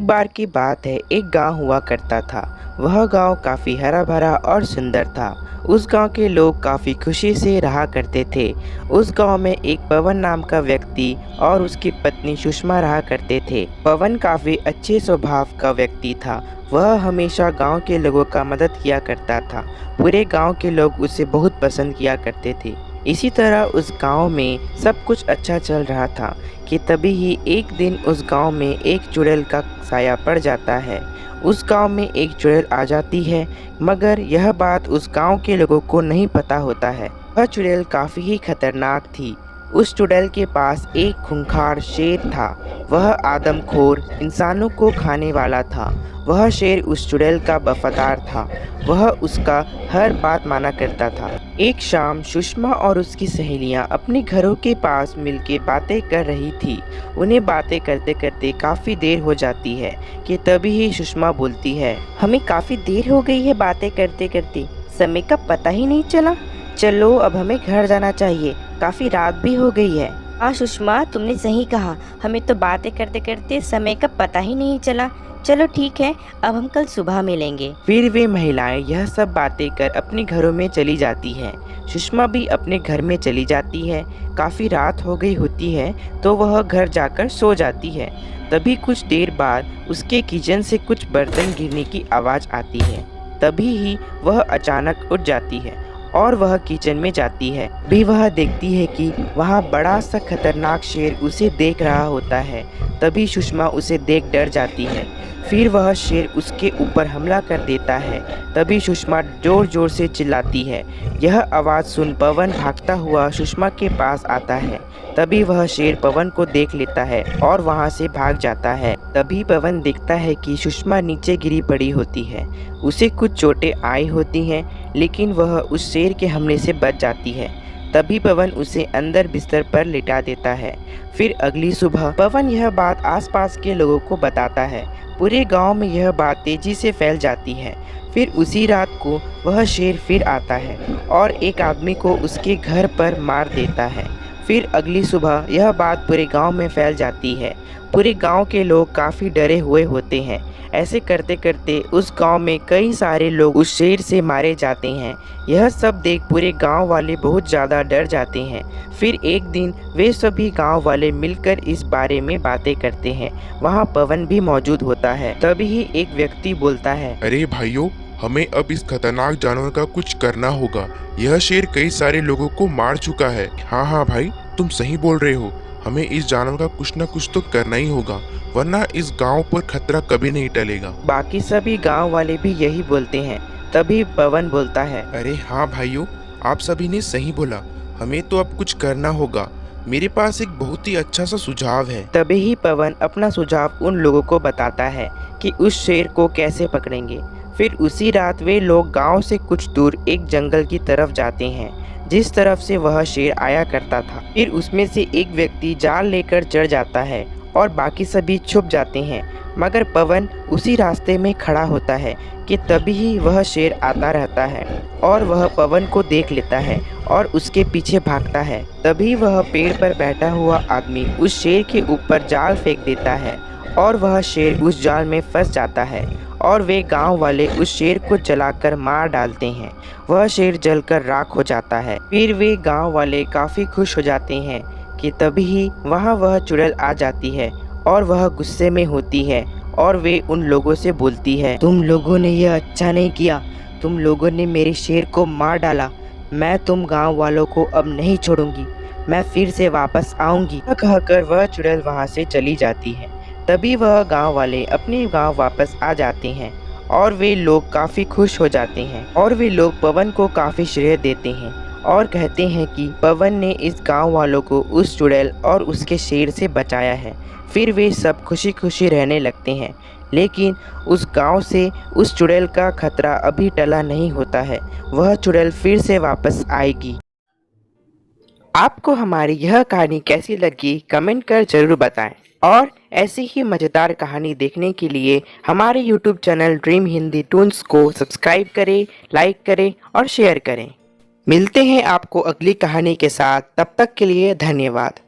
एक बार की बात है, एक गांव हुआ करता था। वह गांव काफ़ी हरा भरा और सुंदर था। उस गांव के लोग काफ़ी खुशी से रहा करते थे। उस गांव में एक पवन नाम का व्यक्ति और उसकी पत्नी सुषमा रहा करते थे। पवन काफ़ी अच्छे स्वभाव का व्यक्ति था। वह हमेशा गांव के लोगों का मदद किया करता था। पूरे गांव के लोग उसे बहुत पसंद किया करते थे। इसी तरह उस गांव में सब कुछ अच्छा चल रहा था कि तभी ही एक दिन उस गांव में एक चुड़ैल का साया पड़ जाता है। उस गांव में एक चुड़ैल आ जाती है, मगर यह बात उस गांव के लोगों को नहीं पता होता है। वह चुड़ैल काफ़ी ही खतरनाक थी। उस चुड़ैल के पास एक खूंखार शेर था। वह आदमखोर इंसानों को खाने वाला था। वह शेर उस चुड़ैल का वफादार था। वह उसका हर बात माना करता था। एक शाम सुषमा और उसकी सहेलियां अपने घरों के पास मिलके बातें कर रही थी। उन्हें बातें करते करते काफ़ी देर हो जाती है कि तभी ही सुषमा बोलती है, हमें काफी देर हो गई है बातें करते करते, समय का पता ही नहीं चला। चलो अब हमें घर जाना चाहिए, काफी रात भी हो गई है। हाँ सुषमा, तुमने सही कहा, हमें तो बातें करते करते समय का पता ही नहीं चला। चलो ठीक है, अब हम कल सुबह मिलेंगे। फिर वे महिलाएं यह सब बातें कर अपने घरों में चली जाती हैं। सुषमा भी अपने घर में चली जाती है। काफ़ी रात हो गई होती है तो वह घर जाकर सो जाती है। तभी कुछ देर बाद उसके किचन से कुछ बर्तन गिरने की आवाज़ आती है। तभी ही वह अचानक उठ जाती है और वह किचन में जाती है। भी वह देखती है कि वहाँ बड़ा सा खतरनाक शेर उसे देख रहा होता है। तभी सुषमा उसे देख डर जाती है। फिर वह शेर उसके ऊपर हमला कर देता है। तभी सुषमा जोर जोर से चिल्लाती है। यह आवाज़ सुन पवन भागता हुआ सुषमा के पास आता है। तभी वह शेर पवन को देख लेता है और वहां से भाग जाता है। तभी पवन देखता है कि सुषमा नीचे गिरी पड़ी होती है। उसे कुछ चोटें आई होती हैं, लेकिन वह उस शेर के हमले से बच जाती है। तभी पवन उसे अंदर बिस्तर पर लिटा देता है। फिर अगली सुबह पवन यह बात आसपास के लोगों को बताता है। पूरे गांव में यह बात तेजी से फैल जाती है। फिर उसी रात को वह शेर फिर आता है और एक आदमी को उसके घर पर मार देता है। फिर अगली सुबह यह बात पूरे गांव में फैल जाती है। पूरे गांव के लोग काफ़ी डरे हुए होते हैं। ऐसे करते करते उस गांव में कई सारे लोग उस शेर से मारे जाते हैं। यह सब देख पूरे गांव वाले बहुत ज़्यादा डर जाते हैं। फिर एक दिन वे सभी गांव वाले मिलकर इस बारे में बातें करते हैं। वहां पवन भी मौजूद होता है। तभी ही एक व्यक्ति बोलता है, अरे भाइयों, हमें अब इस खतरनाक जानवर का कुछ करना होगा। यह शेर कई सारे लोगों को मार चुका है। हाँ हाँ भाई, तुम सही बोल रहे हो। हमें इस जानवर का कुछ न कुछ तो करना ही होगा, वरना इस गांव पर खतरा कभी नहीं टलेगा। बाकी सभी गांव वाले भी यही बोलते हैं। तभी पवन बोलता है, अरे हाँ भाइयों, आप सभी ने सही बोला। हमें तो अब कुछ करना होगा। मेरे पास एक बहुत ही अच्छा सा सुझाव है। तभी ही पवन अपना सुझाव उन लोगों को बताता है कि उस शेर को कैसे पकड़ेंगे। फिर उसी रात वे लोग गांव से कुछ दूर एक जंगल की तरफ जाते हैं, जिस तरफ से वह शेर आया करता था। फिर उसमें से एक व्यक्ति जाल लेकर चढ़ जाता है और बाकी सभी छुप जाते हैं। मगर पवन उसी रास्ते में खड़ा होता है कि तभी ही वह शेर आता रहता है और वह पवन को देख लेता है और उसके पीछे भागता है। तभी वह पेड़ पर बैठा हुआ आदमी उस शेर के ऊपर जाल फेंक देता है और वह शेर उस जाल में फंस जाता है और वे गांव वाले उस शेर को जलाकर मार डालते हैं। वह शेर जलकर राख हो जाता है। फिर वे गांव वाले काफ़ी खुश हो जाते हैं कि तभी ही वहाँ वह चुड़ैल आ जाती है और वह गुस्से में होती है और वे उन लोगों से बोलती है, तुम लोगों ने यह अच्छा नहीं किया। तुम लोगों ने मेरे शेर को मार डाला। मैं तुम गांव वालों को अब नहीं छोड़ूंगी। मैं फिर से वापस आऊंगी। कहकर वह चुड़ैल वहां से चली जाती है। तभी वह गांव वाले अपने गांव वापस आ जाते हैं और वे लोग काफ़ी खुश हो जाते हैं और वे लोग पवन को काफ़ी श्रेय देते हैं और कहते हैं कि पवन ने इस गांव वालों को उस चुड़ैल और उसके शेर से बचाया है। फिर वे सब खुशी खुशी रहने लगते हैं। लेकिन उस गांव से उस चुड़ैल का खतरा अभी टला नहीं होता है। वह चुड़ैल फिर से वापस आएगी। आपको हमारी यह कहानी कैसी लगी कमेंट कर ज़रूर बताएं और ऐसी ही मज़ेदार कहानी देखने के लिए हमारे YouTube channel dream Hindi Toons को सब्सक्राइब करें, लाइक करें और शेयर करें। मिलते हैं आपको अगली कहानी के साथ। तब तक के लिए धन्यवाद।